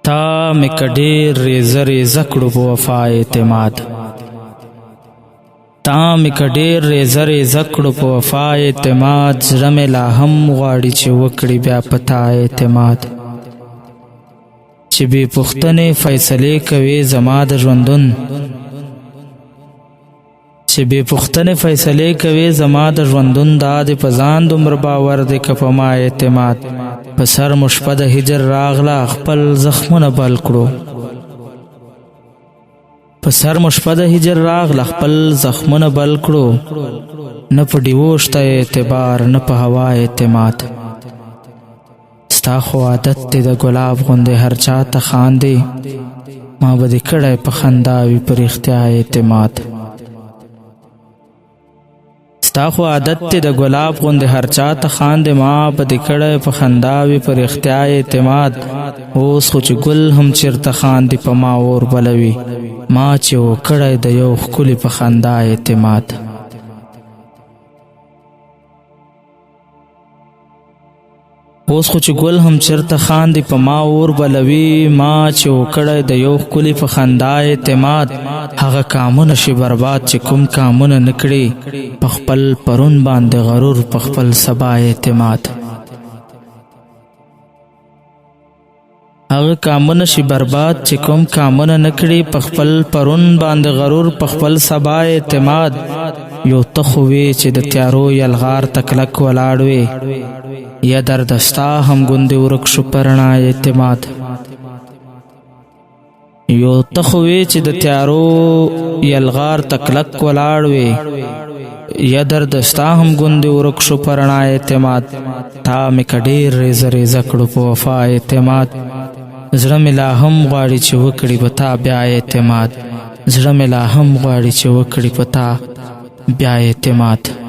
تا مې که ډېر ریزه ریزه کړو په وفا اعتماد تا مې که ډېر ریزه ریزه کړو په وفا اعتماد زړه مې لا هم غواړي چې وکړي بیا په تا اعتماد چې بې پوښتنې فیصلې کوي زما د ژوندون چې بې پوښتنې فیصلې کوي زما د ژوندون دا دې په ځان دومره باور دی که په ما اعتماد په سر مو شپه د هجر راغله خپل زخمونه بل کړو په سر مو شپه د هجر راغله خپل زخمونه بل کړو نه په ډیوو شته اعتبار نه په هوا اعتماد ستا خو عادت دی د ګلاب غوندې هر چا ته خاندې ما به دې کړی په خندا وي په رښتیا اعتماد ستا خو عادت دی د ګلاب غوندې هر چا ته خاندې ما به دې کړی په خندا وي په رښتیا اعتماد اوس خو چې ګل هم چېرته خاندي په ما اور بلوي ما چې و کړی د یو ښکلي په خندا اعتماد اوس خو چې ګل هم چېرته خاندي په ما اور بلوي ما چې و کړی د یو ښکلي په خندا اعتماد هغه کامونه شي برباد چې کوم کامونه نه کړي په خپل پرون باندې غرور په خپل سبا اعتماد هغه کامونه شي برباد چې کوم کامونه نه کړي په خپل پرون باندې غرور په خپل سبا اعتماد یو ته خو وې چې د تیارو یلغار ته کلک ولاړ وې یا درد ستا هم ګوندې ورک شو په رڼا اعتماد یو ته خو وې چې د تیارو یلغار ته کلک ولاړ وې یا درد ستا هم ګوندې ورک شو په رڼا اعتماد تا مې که ډېر ریزه ریزه کړو په وفا اعتماد زړه مې لا هم غواړي چې وکړي په تا بیا اعتماد زړه مې لا هم غواړي چې وکړي په تا بیا اعتماد